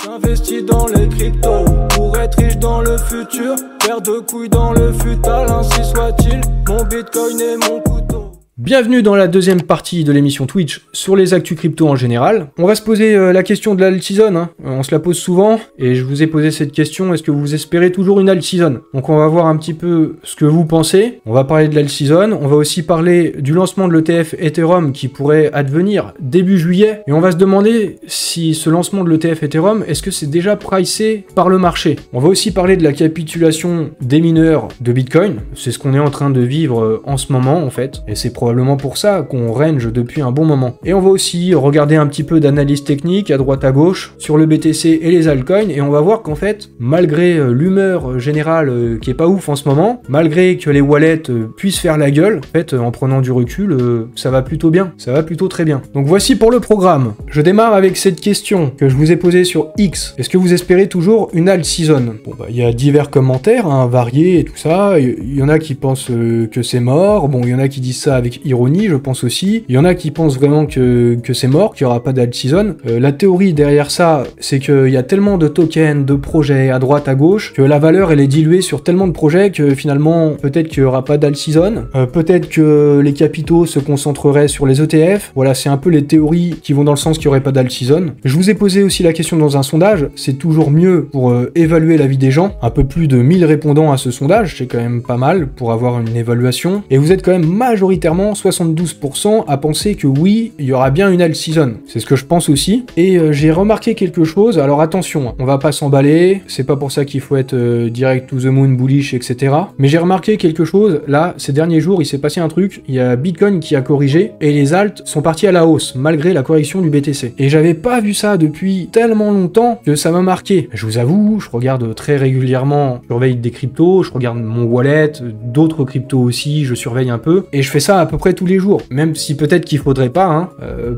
J'investis dans les cryptos pour être riche dans le futur. Paire de couilles dans le futal, ainsi soit-il. Mon bitcoin est mon couteau. Bienvenue dans la deuxième partie de l'émission Twitch sur les actus crypto en général. On va se poser la question de la alt season, on se la pose souvent et je vous ai posé cette question, est-ce que vous espérez toujours une alt season? Donc on va voir un petit peu ce que vous pensez, on va parler de l'alt season, on va aussi parler du lancement de l'ETF Ethereum qui pourrait advenir début juillet et on va se demander si ce lancement de l'ETF Ethereum, est-ce que c'est déjà pricé par le marché? On va aussi parler de la capitulation des mineurs de Bitcoin, c'est ce qu'on est en train de vivre en ce moment en fait, et c'est probablement pour ça qu'on range depuis un bon moment. Et on va aussi regarder un petit peu d'analyse technique à droite à gauche sur le BTC et les altcoins et on va voir qu'en fait, malgré l'humeur générale qui est pas ouf en ce moment, malgré que les wallets puissent faire la gueule, en fait, en prenant du recul, ça va plutôt bien, ça va plutôt très bien. Donc voici pour le programme. Je démarre avec cette question que je vous ai posée sur X. Est-ce que vous espérez toujours une alt season? Bon bah, il y a divers commentaires, variés et tout ça. Il y en a qui pensent que c'est mort. Bon, il y en a qui disent ça avec ironie, je pense aussi. Il y en a qui pensent vraiment que c'est mort, qu'il n'y aura pas d'alt season. La théorie derrière ça, c'est qu'il y a tellement de tokens, de projets à droite, à gauche, que la valeur elle est diluée sur tellement de projets que finalement, peut-être qu'il n'y aura pas d'alt season. Peut-être que les capitaux se concentreraient sur les ETF. Voilà, c'est un peu les théories qui vont dans le sens qu'il n'y aurait pas d'alt season. Je vous ai posé aussi la question dans un sondage. C'est toujours mieux pour évaluer la vie des gens. Un peu plus de 1000 répondants à ce sondage, c'est quand même pas mal pour avoir une évaluation. Et vous êtes quand même majoritairement 72% à penser que oui, il y aura bien une alt season. C'est ce que je pense aussi. Et j'ai remarqué quelque chose, alors attention, on va pas s'emballer, c'est pas pour ça qu'il faut être direct to the moon, bullish, etc. Mais j'ai remarqué quelque chose, là, ces derniers jours, il s'est passé un truc, il y a Bitcoin qui a corrigé, et les alts sont partis à la hausse, malgré la correction du BTC. Et j'avais pas vu ça depuis tellement longtemps que ça m'a marqué. Je vous avoue, je regarde très régulièrement, je surveille des cryptos, je regarde mon wallet, d'autres cryptos aussi, je surveille un peu, et je fais ça à peu près tous les jours, même si peut-être qu'il faudrait pas,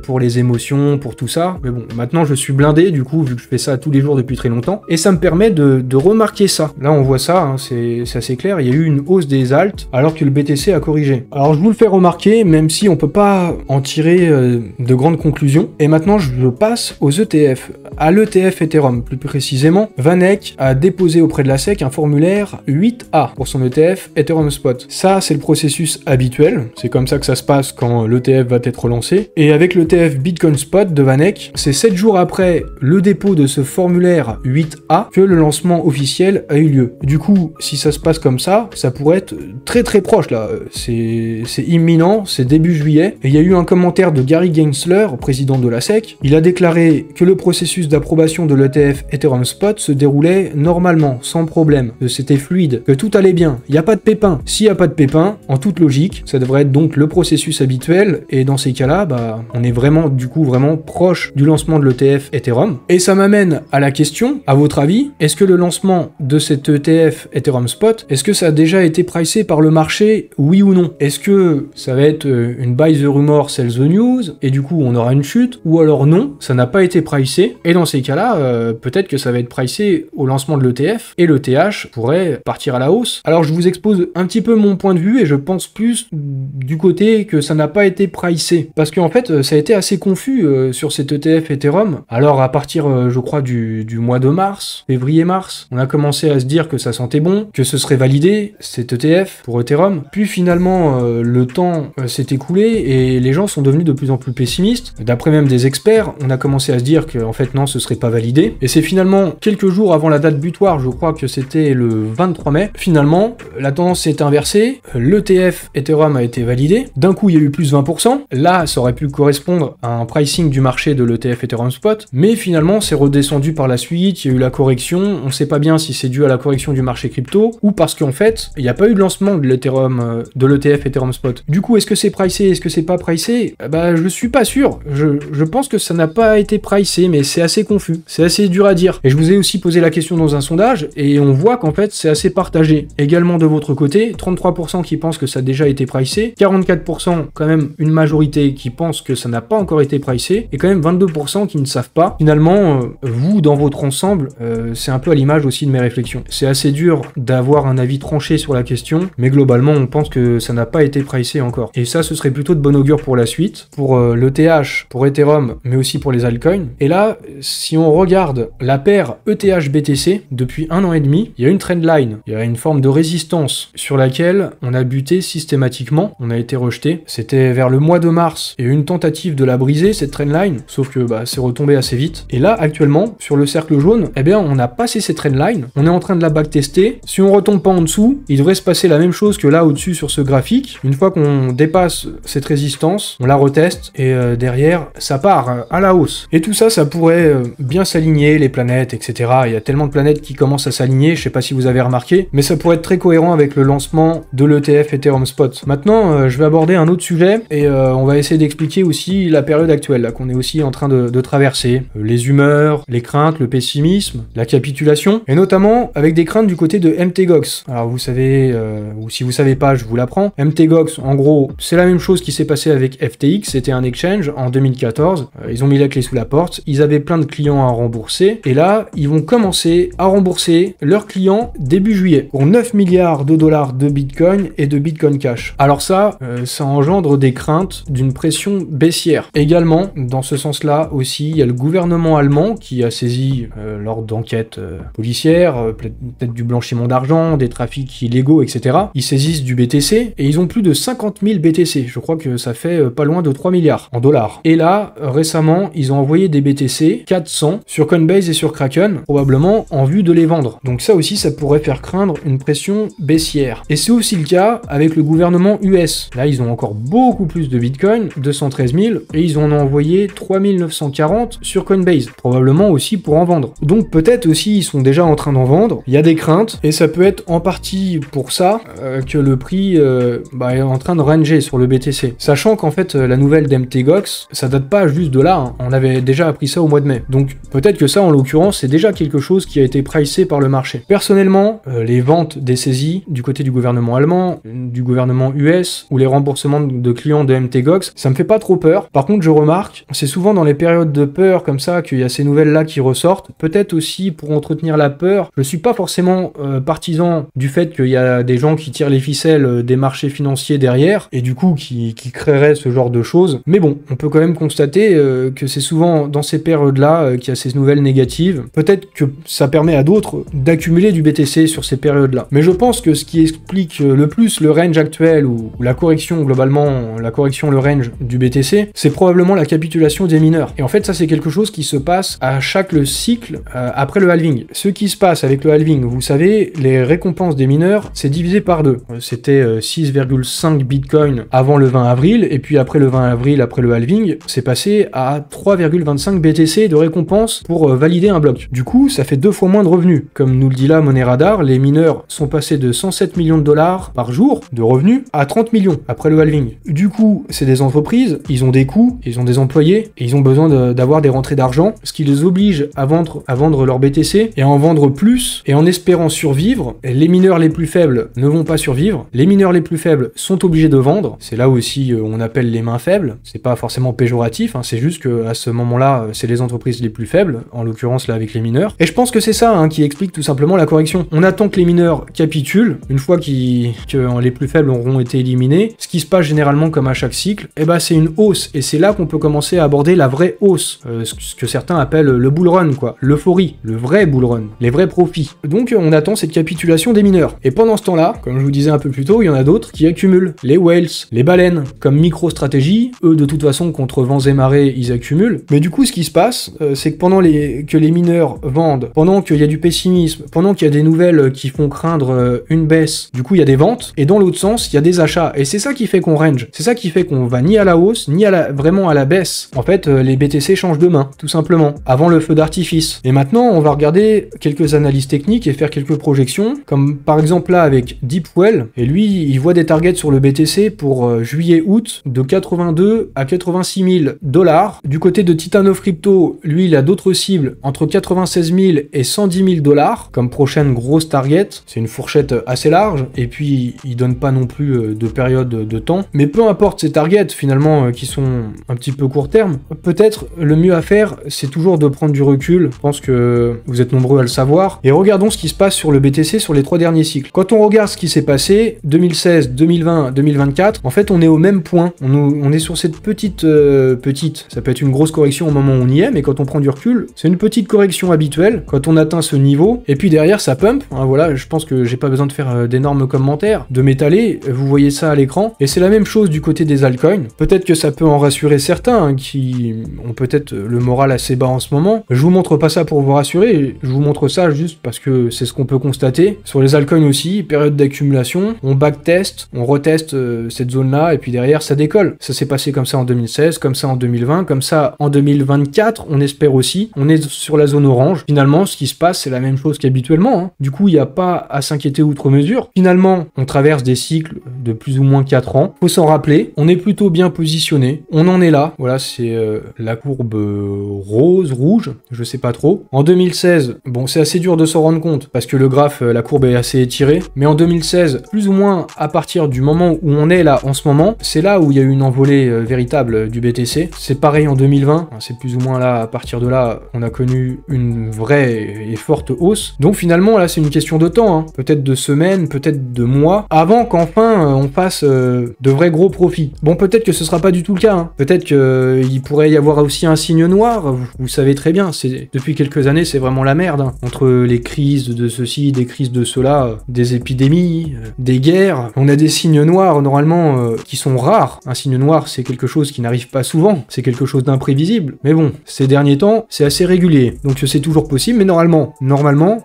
pour les émotions, pour tout ça, mais bon, maintenant je suis blindé, du coup, vu que je fais ça tous les jours depuis très longtemps, et ça me permet de remarquer ça. Là, on voit ça, c'est assez clair, il y a eu une hausse des alts, alors que le BTC a corrigé. Alors, je vous le fais remarquer, même si on peut pas en tirer de grandes conclusions, et maintenant, je passe aux ETF, à l'ETF Ethereum, plus précisément, VanEck a déposé auprès de la SEC un formulaire 8A pour son ETF Ethereum Spot. Ça, c'est le processus habituel, c'est comme ça que ça se passe quand l'ETF va être lancé. Et avec l'ETF Bitcoin Spot de VanEck, c'est 7 jours après le dépôt de ce formulaire 8A que le lancement officiel a eu lieu. Du coup, si ça se passe comme ça pourrait être très très proche là. C'est imminent, c'est début juillet. Et il y a eu un commentaire de Gary Gensler, président de la SEC. Il a déclaré que le processus d'approbation de l'ETF Ethereum Spot se déroulait normalement, sans problème, que c'était fluide, que tout allait bien. Il n'y a pas de pépin. S'il n'y a pas de pépin, en toute logique, ça devrait être donc le processus habituel, et dans ces cas-là, bah, on est vraiment, du coup, vraiment proche du lancement de l'ETF Ethereum. Et ça m'amène à la question, à votre avis, est-ce que le lancement de cet ETF Ethereum Spot, est-ce que ça a déjà été pricé par le marché, oui ou non? Est-ce que ça va être une buy the rumor, sell the news, et du coup, on aura une chute, ou alors non, ça n'a pas été pricé, et dans ces cas-là, peut-être que ça va être pricé au lancement de l'ETF, et l'ETH pourrait partir à la hausse. Alors, je vous expose un petit peu mon point de vue, et je pense plus du côté que ça n'a pas été pricé. Parce qu'en fait, ça a été assez confus sur cet ETF Ethereum. Alors, à partir, je crois, du mois de mars, février-mars, on a commencé à se dire que ça sentait bon, que ce serait validé, cet ETF, pour Ethereum. Puis finalement, le temps s'est écoulé et les gens sont devenus de plus en plus pessimistes. D'après même des experts, on a commencé à se dire qu'en fait, non, ce serait pas validé. Et c'est finalement quelques jours avant la date butoir, je crois que c'était le 23 mai, finalement, la tendance s'est inversée, l'ETF Ethereum a été validé, d'un coup il y a eu plus 20%, là ça aurait pu correspondre à un pricing du marché de l'ETF Ethereum Spot, mais finalement c'est redescendu par la suite, il y a eu la correction, on sait pas bien si c'est dû à la correction du marché crypto, ou parce qu'en fait, il n'y a pas eu de lancement de l'ETF Ethereum Spot. Du coup, est-ce que c'est pricé, est-ce que c'est pas pricé? Bah je suis pas sûr, je pense que ça n'a pas été pricé, mais c'est assez confus, c'est assez dur à dire. Et je vous ai aussi posé la question dans un sondage, et on voit qu'en fait c'est assez partagé. Également de votre côté, 33% qui pensent que ça a déjà été pricé, 40 54% quand même une majorité qui pense que ça n'a pas encore été pricé, et quand même 22% qui ne savent pas. Finalement, vous, dans votre ensemble, c'est un peu à l'image aussi de mes réflexions. C'est assez dur d'avoir un avis tranché sur la question, mais globalement, on pense que ça n'a pas été pricé encore. Et ça, ce serait plutôt de bon augure pour la suite, pour l'ETH, pour Ethereum, mais aussi pour les altcoins. Et là, si on regarde la paire ETH-BTC, depuis 1 an et demi, il y a une trendline, il y a une forme de résistance sur laquelle on a buté systématiquement, on a été rejeté. C'était vers le mois de mars, et une tentative de la briser, cette trendline, sauf que c'est retombé assez vite. Et là, actuellement, sur le cercle jaune, eh bien, on a passé cette trendline, on est en train de la backtester. Si on retombe pas en dessous, il devrait se passer la même chose que là au-dessus sur ce graphique. Une fois qu'on dépasse cette résistance, on la reteste, et derrière, ça part à la hausse. Et tout ça, ça pourrait bien s'aligner, les planètes, etc. Il y a tellement de planètes qui commencent à s'aligner, je sais pas si vous avez remarqué, mais ça pourrait être très cohérent avec le lancement de l'ETF Ethereum Spot. Maintenant, je vais aborder un autre sujet, et on va essayer d'expliquer aussi la période actuelle, là, qu'on est aussi en train de traverser. Les humeurs, les craintes, le pessimisme, la capitulation, et notamment avec des craintes du côté de MTGOX. Alors vous savez, ou si vous savez pas, je vous l'apprends. MTGOX, en gros, c'est la même chose qui s'est passé avec FTX, c'était un exchange en 2014. Ils ont mis la clé sous la porte, ils avaient plein de clients à rembourser, et là, ils vont commencer à rembourser leurs clients début juillet, pour 9 milliards de dollars de Bitcoin et de Bitcoin Cash. Alors ça engendre des craintes d'une pression baissière. Également, dans ce sens-là aussi, il y a le gouvernement allemand qui a saisi lors d'enquêtes policières, peut-être du blanchiment d'argent, des trafics illégaux, etc. Ils saisissent du BTC, et ils ont plus de 50 000 BTC. Je crois que ça fait pas loin de 3 milliards en dollars. Et là, récemment, ils ont envoyé des BTC 400 sur Coinbase et sur Kraken, probablement en vue de les vendre. Donc ça aussi, ça pourrait faire craindre une pression baissière. Et c'est aussi le cas avec le gouvernement US. Là, ils ont encore beaucoup plus de Bitcoin, 213 000, et ils en ont envoyé 3 940 sur Coinbase, probablement aussi pour en vendre. Donc peut-être aussi, ils sont déjà en train d'en vendre, il y a des craintes, et ça peut être en partie pour ça que le prix est en train de ranger sur le BTC. Sachant qu'en fait, la nouvelle d'MTGOX, ça date pas juste de là, hein. On avait déjà appris ça au mois de mai. Donc peut-être que ça, en l'occurrence, c'est déjà quelque chose qui a été pricé par le marché. Personnellement, les ventes des saisies du côté du gouvernement allemand, du gouvernement US, ou les remboursements de clients de MTGOX, ça me fait pas trop peur. Par contre, je remarque, c'est souvent dans les périodes de peur comme ça qu'il y a ces nouvelles-là qui ressortent. Peut-être aussi pour entretenir la peur. Je suis pas forcément partisan du fait qu'il y a des gens qui tirent les ficelles des marchés financiers derrière, et du coup qui créeraient ce genre de choses. Mais bon, on peut quand même constater que c'est souvent dans ces périodes-là qu'il y a ces nouvelles négatives. Peut-être que ça permet à d'autres d'accumuler du BTC sur ces périodes-là. Mais je pense que ce qui explique le plus le range actuel, ou la correction globalement, le range du BTC, c'est probablement la capitulation des mineurs. Et en fait, ça c'est quelque chose qui se passe à chaque cycle après le halving. Ce qui se passe avec le halving, vous savez, les récompenses des mineurs, c'est divisé par 2. C'était 6,5 Bitcoin avant le 20 avril, et puis après le 20 avril, après le halving, c'est passé à 3,25 BTC de récompense pour valider un bloc. Du coup, ça fait 2 fois moins de revenus. Comme nous le dit là Money Radar, les mineurs sont passés de 107 millions de dollars par jour de revenus à 30 millions après le halving. Du coup, c'est des entreprises, ils ont des coûts, ils ont des employés, et ils ont besoin d'avoir des rentrées d'argent, ce qui les oblige à vendre leur BTC, et à en vendre plus, et en espérant survivre. Les mineurs les plus faibles ne vont pas survivre, les mineurs les plus faibles sont obligés de vendre, c'est là aussi on appelle les mains faibles, c'est pas forcément péjoratif, hein, c'est juste que à ce moment-là, c'est les entreprises les plus faibles, en l'occurrence là avec les mineurs, et je pense que c'est ça qui explique tout simplement la correction. On attend que les mineurs capitulent, une fois que les plus faibles auront été éliminés, ce qui se passe généralement comme à chaque cycle, c'est une hausse, et c'est là qu'on peut commencer à aborder la vraie hausse, ce que certains appellent le bull run, quoi, l'euphorie, le vrai bull run, les vrais profits. Donc on attend cette capitulation des mineurs. Et pendant ce temps-là, comme je vous disais un peu plus tôt, il y en a d'autres qui accumulent. Les whales, les baleines, comme MicroStrategy, eux de toute façon contre vents et marées, ils accumulent. Mais du coup, ce qui se passe, c'est que pendant que les mineurs vendent, pendant qu'il y a du pessimisme, pendant qu'il y a des nouvelles qui font craindre une baisse, du coup il y a des ventes, et dans l'autre sens, il y a des achats. Et c'est ça qui fait qu'on range. C'est ça qui fait qu'on va ni à la hausse, ni vraiment à la baisse. En fait, les BTC changent de main, tout simplement, avant le feu d'artifice. Et maintenant, on va regarder quelques analyses techniques et faire quelques projections, comme par exemple là avec Deepwell, et lui, il voit des targets sur le BTC pour juillet-août de 82 à 86 000 dollars. Du côté de Titan of Crypto, lui, il a d'autres cibles entre 96 000 et 110 000 dollars comme prochaine grosse target. C'est une fourchette assez large, et puis il donne pas non plus de période de temps. Mais peu importe ces targets finalement qui sont un petit peu court terme, peut-être le mieux à faire c'est toujours de prendre du recul. Je pense que vous êtes nombreux à le savoir. Et regardons ce qui se passe sur le BTC sur les 3 derniers cycles. Quand on regarde ce qui s'est passé, 2016, 2020, 2024, en fait on est au même point. On est sur cette petite, ça peut être une grosse correction au moment où on y est, mais quand on prend du recul, c'est une petite correction habituelle quand on atteint ce niveau. Et puis derrière ça pump. Hein, voilà, je pense que j'ai pas besoin de faire d'énormes commentaires, de m'étaler. Vous voyez ça à l'écran. Et c'est la même chose du côté des altcoins. Peut-être que ça peut en rassurer certains hein, qui ont peut-être le moral assez bas en ce moment. Je vous montre pas ça pour vous rassurer, je vous montre ça juste parce que c'est ce qu'on peut constater. Sur les altcoins aussi, période d'accumulation, on backtest, on reteste cette zone-là, et puis derrière ça décolle. Ça s'est passé comme ça en 2016, comme ça en 2020, comme ça en 2024, on espère aussi. On est sur la zone orange. Finalement, ce qui se passe, c'est la même chose qu'habituellement. Hein. Du coup, il n'y a pas à s'inquiéter outre mesure. Finalement, on traverse des cycles de plus ou moins 4 ans. Faut s'en rappeler, on est plutôt bien positionné. On en est là. Voilà, c'est la courbe rose, rouge, je sais pas trop. En 2016, bon, c'est assez dur de s'en rendre compte parce que le graphe, la courbe est assez étirée. Mais en 2016, plus ou moins à partir du moment où on est là en ce moment, c'est là où il y a eu une envolée véritable du BTC. C'est pareil en 2020, c'est plus ou moins là, à partir de là, on a connu une vraie et forte hausse. Donc finalement, là, c'est une question de temps, hein. Peut-être de semaines, peut-être de mois, avant qu'enfin on fasse de vrais gros profits. Bon, peut-être que ce sera pas du tout le cas, hein. Peut-être qu'il pourrait y avoir aussi un signe noir, vous savez très bien, depuis quelques années, c'est vraiment la merde, hein. Entre les crises de ceci, des crises de cela, des épidémies, des guerres, on a des signes noirs, normalement, qui sont rares. Un signe noir, c'est quelque chose qui n'arrive pas souvent, c'est quelque chose d'imprévisible. Mais bon, ces derniers temps, c'est assez régulier, donc c'est toujours possible, mais normalement,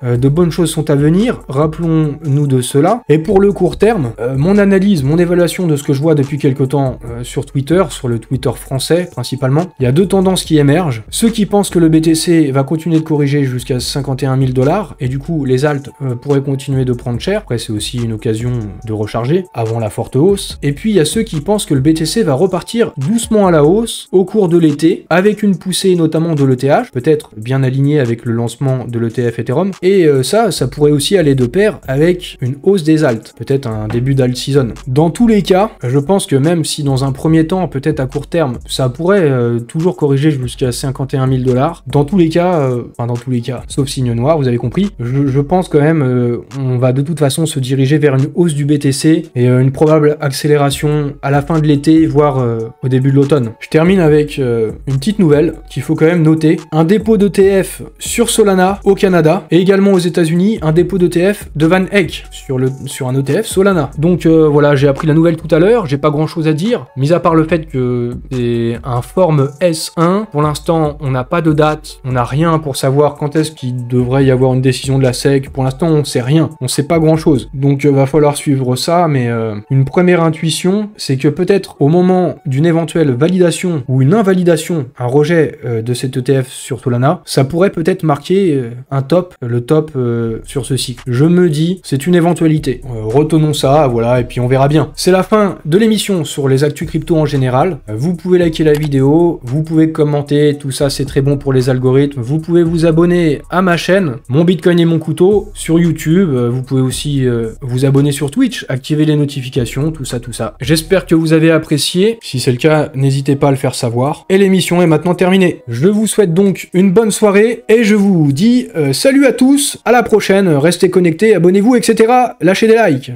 de bonnes choses sont à venir, rappelons-nous de cela. Et pour le court terme, mon analyse, mon évaluation de ce que je vois depuis quelques temps sur Twitter, sur le Twitter français principalement, il y a 2 tendances qui émergent. Ceux qui pensent que le BTC va continuer de corriger jusqu'à 51 000 $, et du coup les alts pourraient continuer de prendre cher. Après c'est aussi une occasion de recharger avant la forte hausse. Et puis il y a ceux qui pensent que le BTC va repartir doucement à la hausse au cours de l'été, avec une poussée notamment de l'ETH, peut-être bien alignée avec le lancement de l'ETF Ethereum, et ça pourrait aussi aller de pair avec une hausse des alts, peut-être un début d'alt season. Dans tous les cas, je pense que même si dans un premier temps, peut-être à court terme, ça pourrait toujours corriger jusqu'à 51 000 $, dans tous les cas, sauf signe noir, vous avez compris, je pense quand même on va de toute façon se diriger vers une hausse du BTC et une probable accélération à la fin de l'été, voire au début de l'automne. Je termine avec une petite nouvelle qu'il faut quand même noter. Un dépôt d'ETF sur Solana au Canada et également aux États-Unis, un dépôt d'ETF de Van Eck sur un ETF Solana. Donc voilà, j'ai appris la nouvelle tout à l'heure, j'ai pas grand chose à dire, mis à part le fait que c'est un forme S1. Pour l'instant, on n'a pas de date, on n'a rien pour savoir quand est-ce qu'il devrait y avoir une décision de la SEC. Pour l'instant, on sait rien, on sait pas grand chose. Donc va falloir suivre ça, mais une première intuition, c'est que peut-être au moment d'une éventuelle validation ou une invalidation, un rejet de cet ETF sur Solana, ça pourrait peut-être marquer le top sur ce cycle. Je me dis, c'est une éventualité. Retenons ça, voilà, et puis on verra bien. C'est la fin de l'émission sur les actus crypto en général. Vous pouvez liker la vidéo, vous pouvez commenter, tout ça c'est très bon pour les algorithmes. Vous pouvez vous abonner à ma chaîne, Mon Bitcoin et mon couteau, sur YouTube. Vous pouvez aussi vous abonner sur Twitch, activer les notifications, tout ça. J'espère que vous avez apprécié. Si c'est le cas, n'hésitez pas à le faire savoir. Et l'émission est maintenant terminée. Je vous souhaite donc une bonne soirée et je vous dis salut à tous, à la prochaine, restez connectés, abonnez-vous, etc. Lâchez des likes.